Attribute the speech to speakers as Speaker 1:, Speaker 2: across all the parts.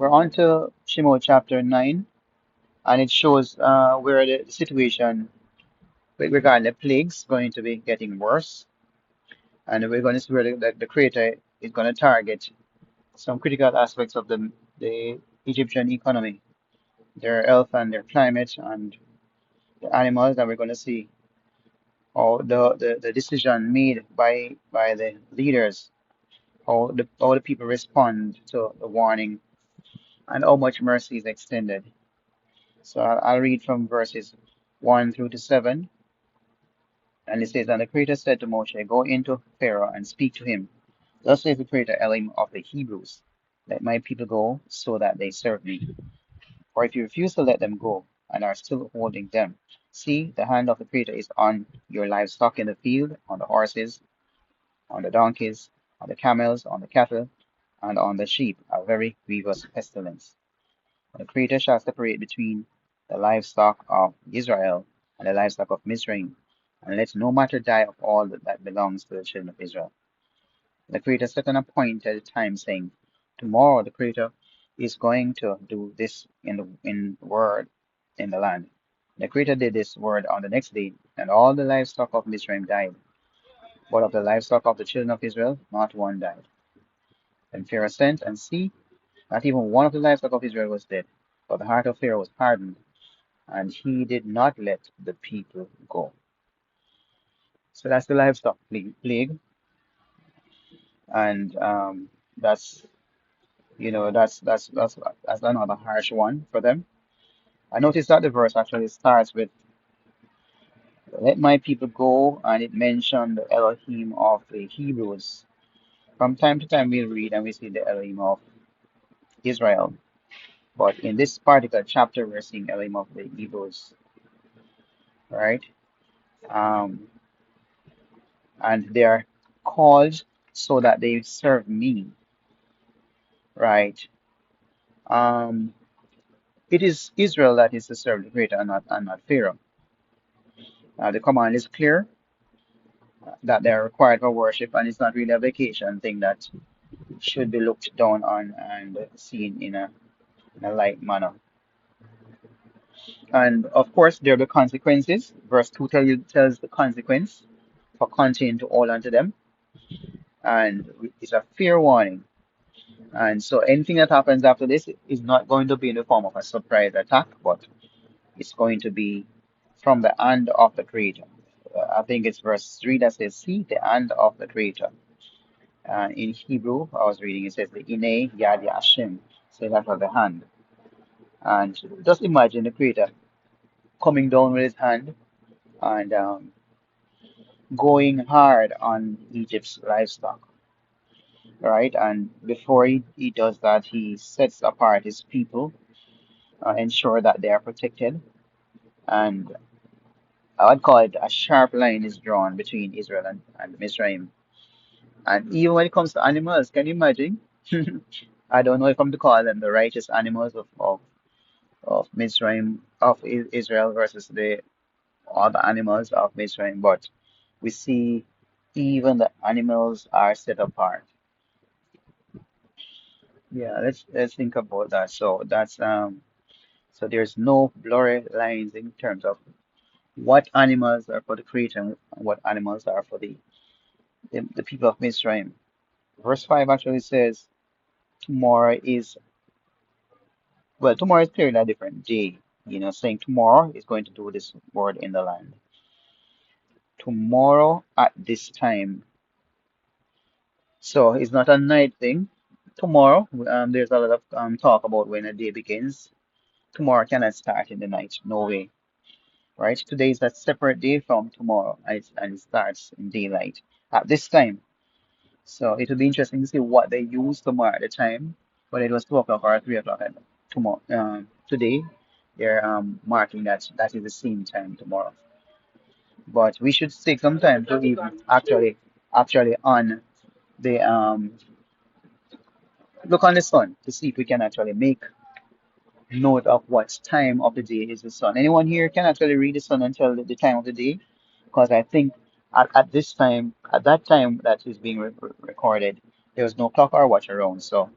Speaker 1: We're on to Shemot chapter 9, and it shows where the situation with regard to the plagues going to be getting worse. And we're going to see where the Creator is going to target some critical aspects of the Egyptian economy, their health and their climate and the animals. And we're going to see how the decision made by the leaders, how the people respond to the warning, and how much mercy is extended. So I'll read from verses 1 through to 7. And it says, And the Creator said to Moshe, Go into Pharaoh and speak to him. Thus says the Creator, Elohim of the Hebrews, Let my people go so that they serve me. For if you refuse to let them go and are still holding them, see, the hand of the Creator is on your livestock in the field, on the horses, on the donkeys, on the camels, on the cattle, and on the sheep, a very grievous pestilence. The Creator shall separate between the livestock of Israel and the livestock of Mizraim, and let no matter die of all that belongs to the children of Israel. The Creator set an appointed time, saying, Tomorrow the Creator is going to do this in word in the land. The Creator did this word on the next day, and all the livestock of Mizraim died. But of the livestock of the children of Israel, not one died. Then Pharaoh sent, and see, not even one of the livestock of Israel was dead. For the heart of Pharaoh was hardened, and he did not let the people go. So that's the livestock plague, and that's that's another harsh one for them. I noticed that the verse actually starts with "Let my people go," and it mentioned the Elohim of the Hebrews. From time to time, we read and we see the Elohim of Israel, but in this particular chapter, we're seeing Elohim of the Hebrews, right? Um, and they are called so that they serve me, right? Um, it is Israel that is to serve the Creator and not Pharaoh. The command is clear that they are required for worship, and it's not really a vacation thing that should be looked down on and seen in a light manner. And of course, there are the consequences. Verse 2 tells the consequence for continuing to hold on to them, and it's a fair warning. And so anything that happens after this is not going to be in the form of a surprise attack, but it's going to be from the hand of the Creator. I think it's verse 3 that says, See the hand of the Creator. In Hebrew, I was reading, it says, the Ine Yad Yashim, so that was the hand. And just imagine the Creator coming down with his hand and going hard on Egypt's livestock, right? And before he does that, he sets apart his people, ensure that they are protected. And I would call it a sharp line is drawn between Israel and Mizraim. And even when it comes to animals, can you imagine? I don't know if I'm to call them the righteous animals of Mizraim, of Israel versus the other animals of Mizraim, but we see even the animals are set apart. Yeah, let's think about that. So there's no blurry lines in terms of what animals are for the creator and what animals are for the people of Mizraim. Verse 5 actually says tomorrow is, well, tomorrow is clearly a different day. Saying tomorrow is going to do this word in the land. Tomorrow at this time. So it's not a night thing. Tomorrow, there's a lot of talk about when a day begins. Tomorrow cannot start in the night. No way. Right? Today is a separate day from tomorrow, and it starts in daylight at this time. So it will be interesting to see what they use tomorrow at the time, whether it was 2 o'clock or 3 o'clock at tomorrow. Today, they're marking that is the same time tomorrow. But we should take some time to even actually on the look on the sun to see if we can actually make note of what time of the day is the sun. Anyone here can actually read the sun and tell the time of the day? Because I think at this time, at that time that is being recorded, there was no clock or watch around. So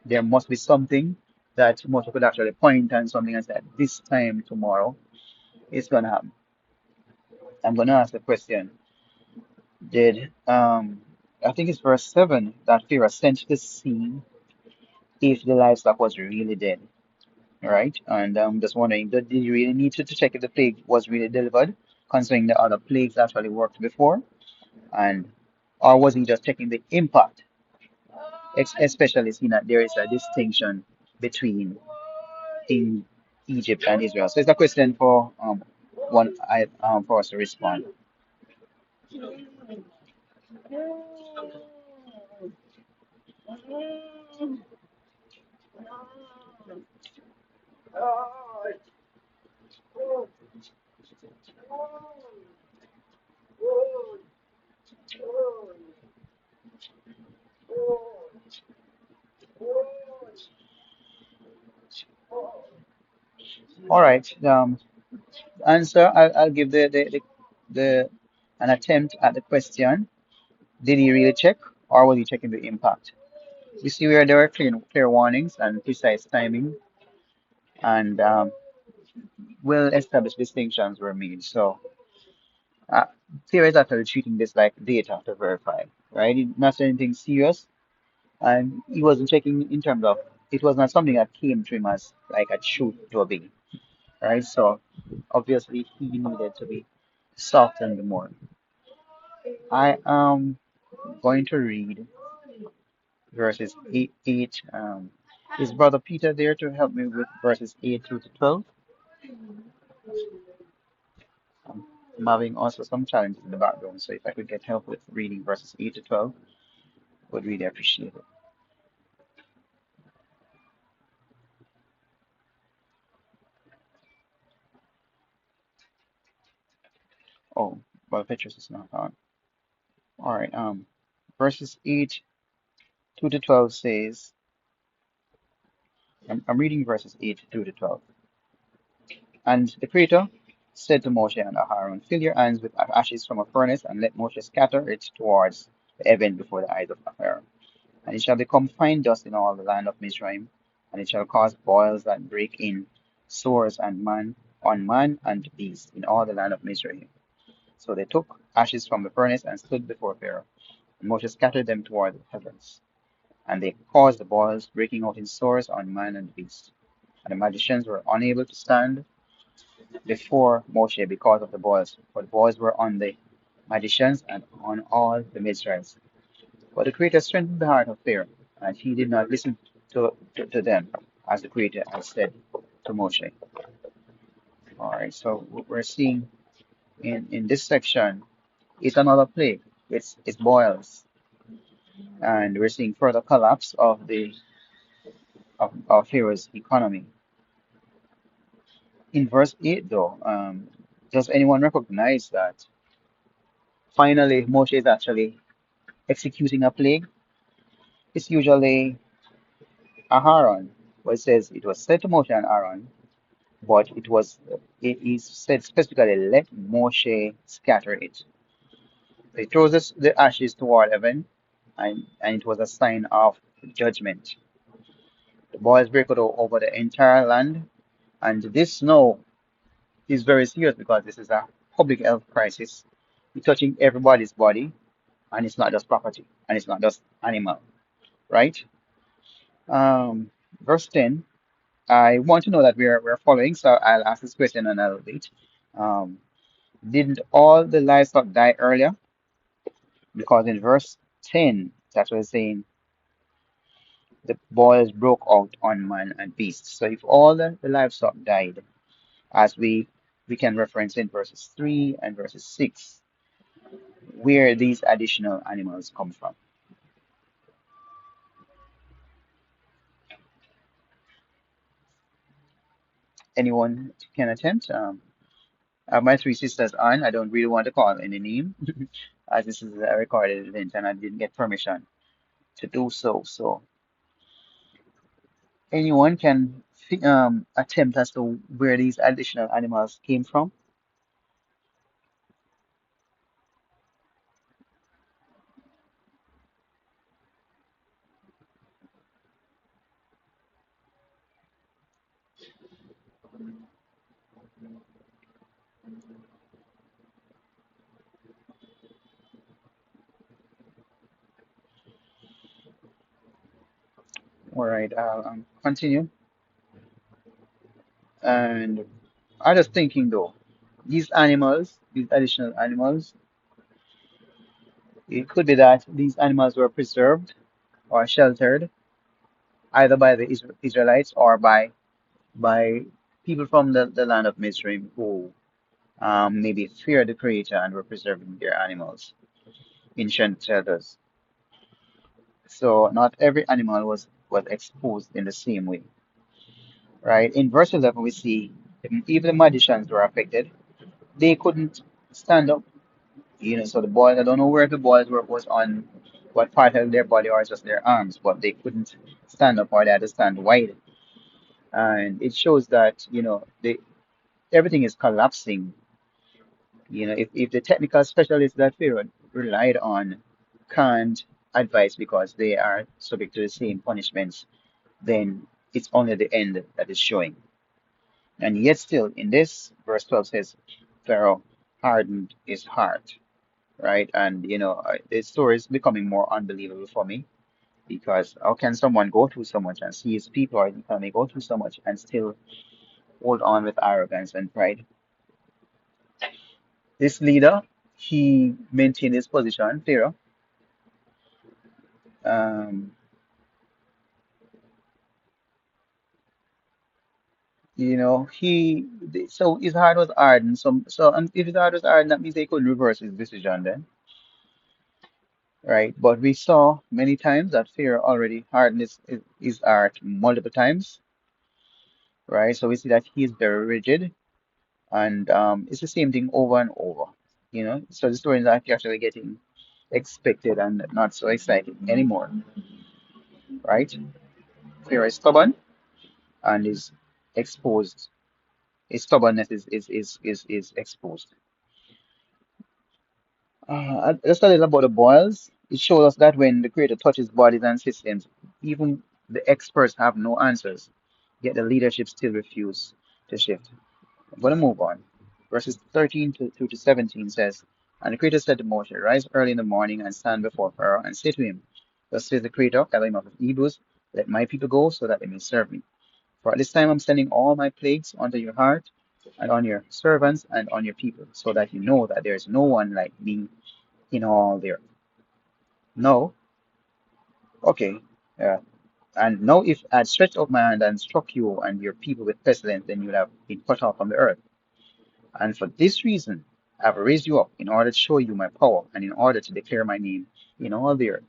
Speaker 1: there must be something that Moshe could actually point on something and say, this time tomorrow it's gonna happen. I'm gonna ask the question, did I think it's verse 7 that Pharaoh sent to see if the livestock was really dead, right? And I'm just wondering, did he really need to check if the plague was really delivered, considering the other plagues actually worked before? And or was he just checking the impact, especially seeing that there is a distinction between in Egypt and Israel? So it's a question for one I for us to respond. All right. Answer. I'll give the an attempt at the question. Did he really check, or was he checking the impact? You see where there were clear warnings and precise timing, and well-established distinctions were made. So, uh, Theory is actually treating this like data to verify, right? Not anything serious, and he wasn't checking in terms of it was not something that came to him as like a truth to obey, right? So, obviously, he needed to be softened more. I am going to read verses 8. Is Brother Peter there to help me with verses 8 through to 12? I'm having also some challenges in the background, so if I could get help with reading verses 8 to 12, would really appreciate it. Oh, Brother Petrus is not on. All right. Verses 8 through to 12 says, I'm reading verses 8 through to 12. And the Creator said to Moshe and Aaron, fill your hands with ashes from a furnace, and let Moshe scatter it towards the heaven before the eyes of Aaron. And it shall become fine dust in all the land of Mizraim, and it shall cause boils that break in, sores and man on man and beast in all the land of Mizraim. So they took ashes from the furnace and stood before Pharaoh, and Moshe scattered them toward the heavens. And they caused the boils breaking out in sores on man and beast. And the magicians were unable to stand before Moshe because of the boils, for the boils were on the magicians and on all the Mizraimites. But the Creator strengthened the heart of Pharaoh, and he did not listen to them, as the Creator had said to Moshe. All right, so what we're seeing in this section is another plague. It's boils, and we're seeing further collapse of of Pharaoh's economy. In verse 8, though, does anyone recognize that finally Moshe is actually executing a plague? It's usually Aharon, where it says it was said to Moshe and Aaron, but it is said specifically, let Moshe scatter it. He throws the ashes toward heaven, and it was a sign of judgment. The boils break out over the entire land, and this now is very serious because this is a public health crisis. It's touching everybody's body, and it's not just property, and it's not just animal, right? Um, Verse 10. I want to know that we're following, so I'll ask this question and I'll wait. Um, didn't all the livestock die earlier? Because in verse 10, that's what it's saying, the boils broke out on man and beast. So if all the livestock died, as we can reference in verses 3 and verses 6, where these additional animals come from. Anyone can attempt? I have my three sisters on. I don't really want to call any name, as this is a recorded event and I didn't get permission to do so. So anyone can attempt as to where these additional animals came from. All right, continue. And I was thinking though, these animals, these additional animals, it could be that these animals were preserved or sheltered either by the Israelites or by people from the land of Mizraim who maybe feared the Creator and were preserving their animals in shelters. So not every animal was exposed in the same way, right? In verse 11, we see even the magicians were affected. They couldn't stand up, so the boys, I don't know where the boys were, was on what part of their body or just their arms, but they couldn't stand up or they had to stand wide. And it shows that, everything is collapsing. If the technical specialists that Pharaoh relied on can't advise because they are subject to the same punishments, then it's only the end that is showing. And yet still, in this, verse 12 says, Pharaoh hardened his heart, right? And, the story is becoming more unbelievable for me because how can someone go through so much and see his people or his economy go through so much and still hold on with arrogance and pride? This leader, he maintained his position, Pharaoh. Um, so his heart was hardened. And if his heart was hardened, that means he couldn't reverse his decision then, right? But we saw many times that Pharaoh already hardened his heart multiple times, right? So we see that he is very rigid, and it's the same thing over and over, So the story is actually getting expected and not so exciting anymore, right? Pharaoh is stubborn and is exposed. His stubbornness is exposed. Just a little about the boils. It shows us that when the creator touches bodies and systems, even the experts have no answers, yet the leadership still refuse to shift. I'm going to move on. Verses 13 through to 17 says, And the creator said to Moshe, Rise early in the morning and stand before Pharaoh and say to him, Thus says the creator, Elohim of the Hebrews, Let my people go so that they may serve me. For at this time I'm sending all my plagues onto your heart and on your servants and on your people, so that you know that there is no one like me in all the earth. No, okay. Yeah. And now if I had stretched out my hand and struck you and your people with pestilence, then you would have been cut off from the earth. And for this reason, I have raised you up in order to show you my power and in order to declare my name in all the earth.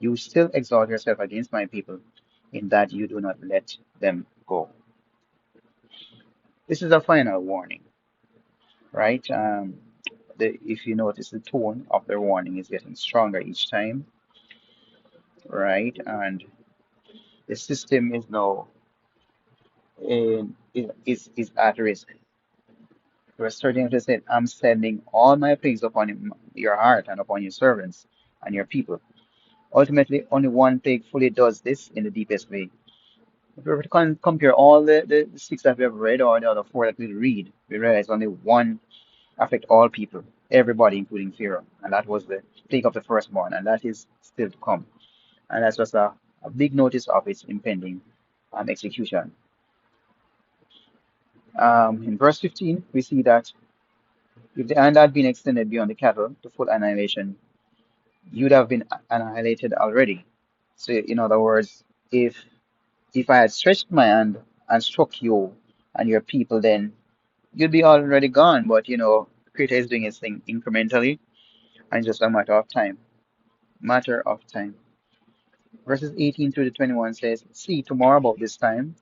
Speaker 1: You still exalt yourself against my people in that you do not let them go. This is a final warning, right? If you notice, the tone of their warning is getting stronger each time, right? And the system is now is at risk. Verse 13 to say, I'm sending all my plagues upon your heart and upon your servants and your people. Ultimately, only one plague fully does this in the deepest way. If we were to compare all the six that we have read or the other four that we read, we realize only one affect all people, everybody, including Pharaoh. And that was the plague of the firstborn, and that is still to come. And that's just a big notice of its impending execution. In verse 15, we see that if the hand had been extended beyond the cattle to full annihilation, you'd have been annihilated already. So, in other words, if I had stretched my hand and struck you and your people, then you'd be already gone. But Creator is doing his thing incrementally and just a matter of time. Matter of time. Verses 18 through to 21 says, See, tomorrow about this time,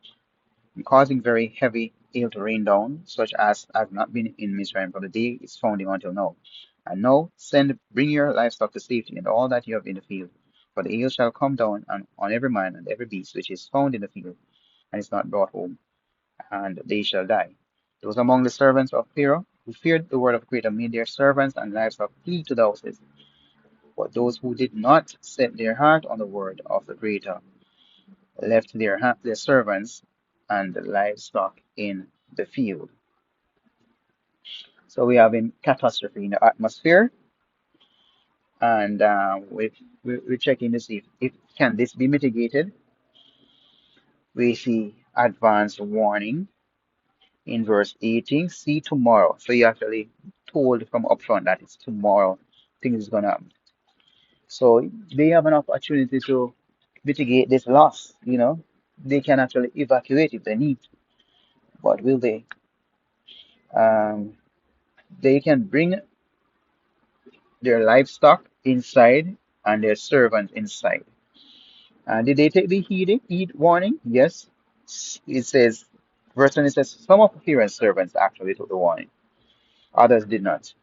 Speaker 1: I'm causing very heavy hail to rain down, such as has not been in Mizraim from the day its founding until now. And now bring your livestock to safety and all that you have in the field. For the hail shall come down on every man and every beast which is found in the field, and is not brought home, and they shall die. Those among the servants of Pharaoh who feared the word of the Creator made their servants and livestock flee to the houses. But those who did not set their heart on the word of the Creator left their servants and the livestock in the field. So we have a catastrophe in the atmosphere, and we're checking to see if can this be mitigated. We see advanced warning in verse 18. See tomorrow. So you actually told from upfront that it's tomorrow things is gonna happen. So they have an opportunity to mitigate this loss. They can actually evacuate if they need, but will they? Um, they can bring their livestock inside and their servants inside. Did they take the heed warning? Yes. It says, verse 20 says, some of Aaron's servants actually took the warning, others did not.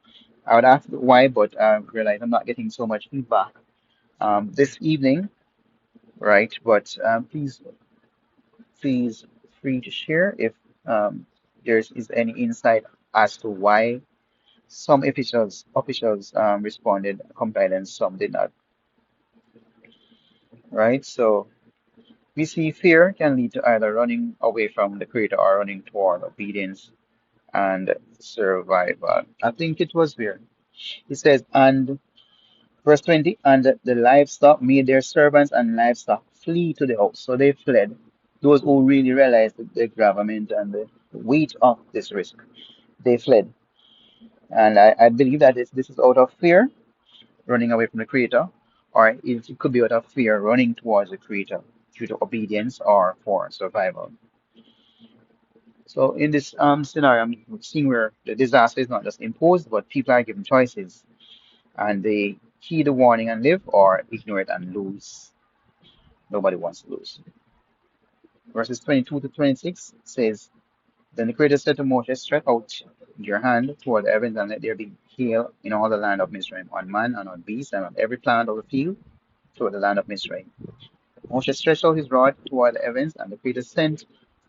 Speaker 1: I would ask why, but I realize I'm not getting so much feedback this evening, right? But please free to share if um, there is any insight as to why some officials responded compliant and some did not, right? So we see fear can lead to either running away from the Creator or running toward obedience and survival. I think it was there. It says, and verse 20, and the livestock made their servants and livestock flee to the house. So they fled. Those who really realized the government and the weight of this risk, they fled. And I believe that this is out of fear, running away from the Creator, or it could be out of fear, running towards the Creator due to obedience or for survival. So in this scenario, I'm seeing where the disaster is not just imposed, but people are given choices, and they heed the warning and live, or ignore it and lose. Nobody wants to lose. Verses 22 to 26 says, then the Creator said to Moses, stretch out your hand toward the heavens, and let there be hail in all the land of Mizraim, on man and on beast, and on every plant of the field toward the land of Mizraim. Moses stretched out his rod toward the heavens, and the Creator sent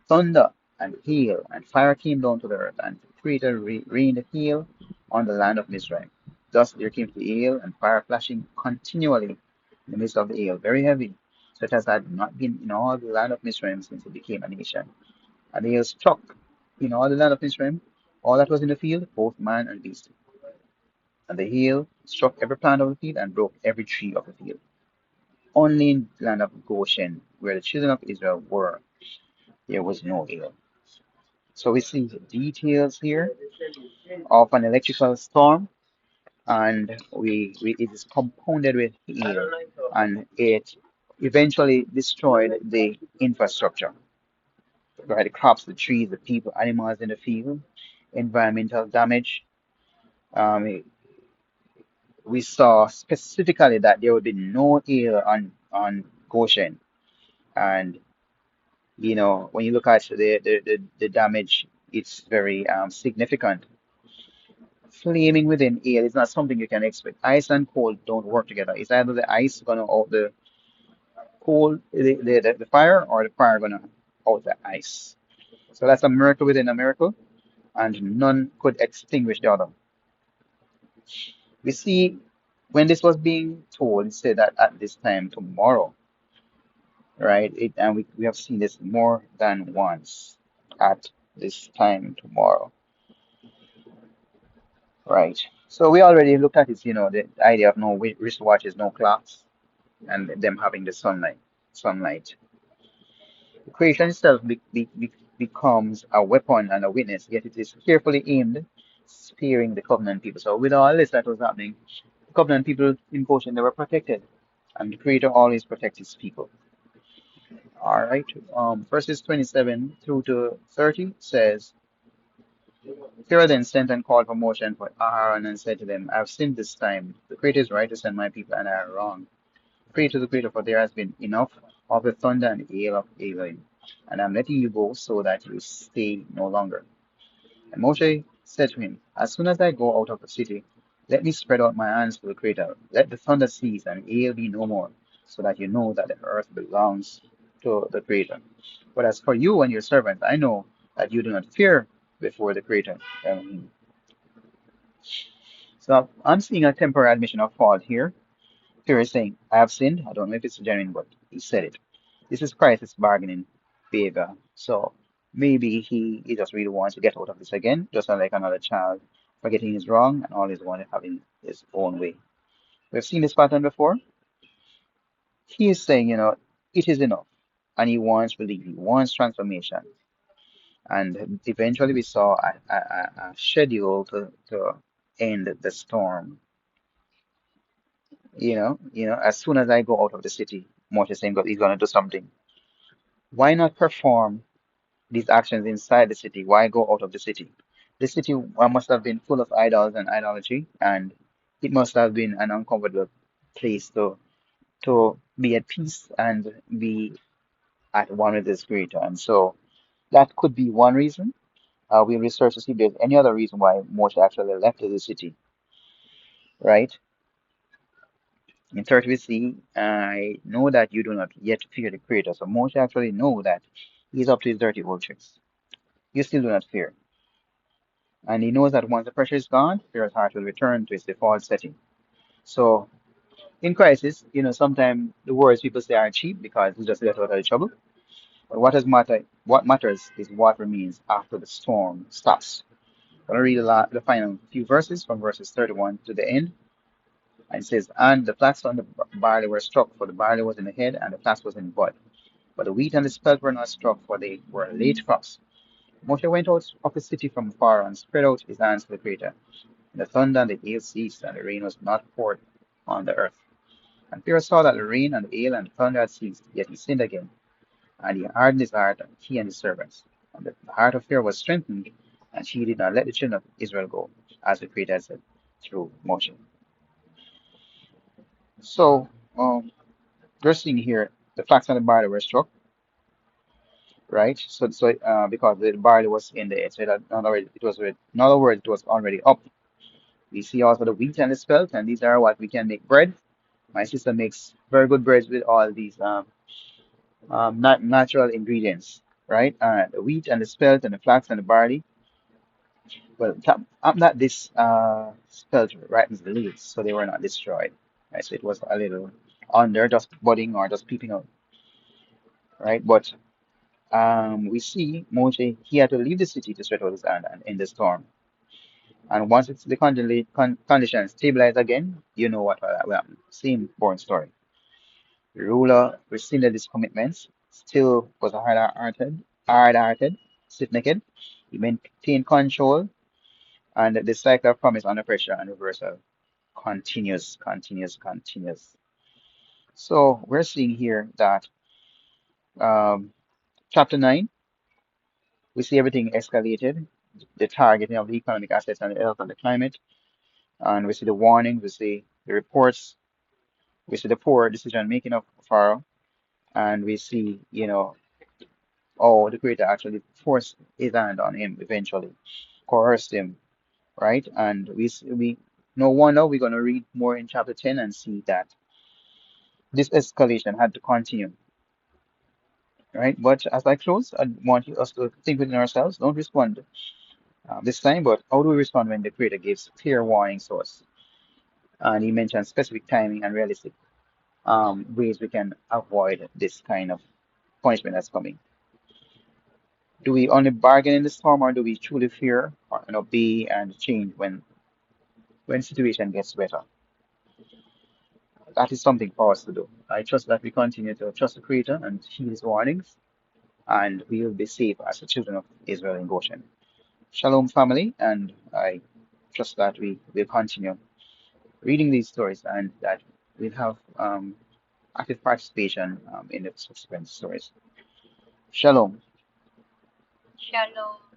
Speaker 1: thunder and hail, and fire came down to the earth, and the Creator rained hail on the land of Mizraim. Thus there came the hail and fire flashing continually in the midst of the hail, very heavy, such as had not been in all the land of Mizraim since it became a nation. And the hail struck in all the land of Mizraim, all that was in the field, both man and beast. And the hail struck every plant of the field and broke every tree of the field. Only in the land of Goshen, where the children of Israel were, there was no hail. So we see the details here of an electrical storm, and it is compounded with hail, and it eventually destroyed the infrastructure, right? The crops, the trees, the people, animals in the field, environmental damage. Um, we saw specifically that there would be no hail on Goshen, and when you look at the damage, it's very significant. Flaming within air is not something you can expect. Ice and cold don't work together. It's either the ice gonna out the cold, the fire, or the fire gonna out the ice. So that's a miracle within a miracle, and none could extinguish the other. We see when this was being told, it said that at this time tomorrow, right? And we have seen this more than once at this time tomorrow, right? So we already looked at it, the idea of no wristwatches, no clocks, and them having the sunlight. The creation itself becomes a weapon and a witness, yet it is carefully aimed, sparing the covenant people. So with all this that was happening, the covenant people in Goshen, they were protected, and the Creator always protects his people. All right. Verses 27 through to 30 says, Pharaoh then sent and called for Moshe and for Aaron and said to them, I have sinned this time. The Creator is right to send my people, and I am wrong. Pray to the Creator, for there has been enough of the thunder and the hail of Elohim, and I am letting you go so that you stay no longer. And Moshe said to him, as soon as I go out of the city, let me spread out my hands to the Creator. Let the thunder cease and hail be no more, so that you know that the earth belongs to the Creator. But as for you and your servant, I know that you do not fear before the Creator. So I'm seeing a temporary admission of fault here. Here is saying, I have sinned. I don't know if it's genuine, but he said it. This is Christ's bargaining behavior. So Maybe he just really wants to get out of this again, just like another child forgetting his wrong and always wanting having his own way. We've seen this pattern before. He is saying, it is enough. And he wants relief, he wants transformation. And eventually we saw a schedule to end the storm. As soon as I go out of the city, Moshe is saying God he's going to do something. Why not perform these actions inside the city? Why go out of the city? The city must have been full of idols and idolatry, and it must have been an uncomfortable place to be at peace and be at one with this creator. And so that could be one reason. We'll research to see if there's any other reason why Moshe actually left the city, right? In 30 we see, I know that you do not yet fear the creator. So Moshe actually know that he's up to his dirty old tricks. You still do not fear. And he knows that once the pressure is gone, Pharaoh's heart will return to its default setting. So in crisis, sometimes the words people say are cheap because we just get out of the trouble. But what matters is what remains after the storm stops. I'm going to read the final few verses from verses 31 to the end. And it says, And the flax and the barley were struck, for the barley was in the head, and the flax was in the bud. But the wheat and the spelt were not struck, for they were late crops. Moshe went out of the city from afar and spread out his hands to the Creator. And the thunder and the hail ceased, and the rain was not poured on the earth. And Pharaoh saw that the rain and the hail and the thunder had ceased, yet he sinned again. And he hardened his heart, he and his servants. And the heart of Pharaoh was strengthened, and he did not let the children of Israel go, as the Creator had said through Moshe. So, we're seeing here the flax and the barley were struck, right? So because the barley was in the so that in other words, it was already up. We see also the wheat and the spelt, and these are what we can make bread. My sister makes very good breads with all these natural ingredients, right? The wheat and the spelt and the flax and the barley. Well, I'm not this spelt ripens the leaves, so they were not destroyed. Right? So it was a little under, just budding or just peeping out, right? But we see Moshe, he had to leave the city to stretch out his hand and in the storm. And once the conditions stabilize again, you know what will happen. Same boring story. The ruler rescinded his commitments, still was hard-hearted, stiff-necked. He maintained control, and the cycle of promise under pressure and reversal continues. So we're seeing here that um, chapter 9, we see everything escalated, the targeting of the economic assets and the health and the climate, and we see the warnings, we see the reports, we see the poor decision making of Pharaoh, and we see, oh, the creator actually forced his hand on him eventually, coerced him, right? And we no wonder we're going to read more in chapter 10 and see that this escalation had to continue, right? But as I close, I want us to think within ourselves, don't respond this time, but how do we respond when the creator gives clear warning source? And he mentioned specific timing and realistic ways we can avoid this kind of punishment that's coming. Do we only bargain in the storm, or do we truly fear or obey and change when situation gets better? That is something for us to do. I trust that we continue to trust the Creator and heed His warnings, and we will be safe as the children of Israel in Goshen. Shalom, family, and I trust that we will continue reading these stories and that we'll have active participation in the subsequent stories. Shalom.
Speaker 2: Shalom.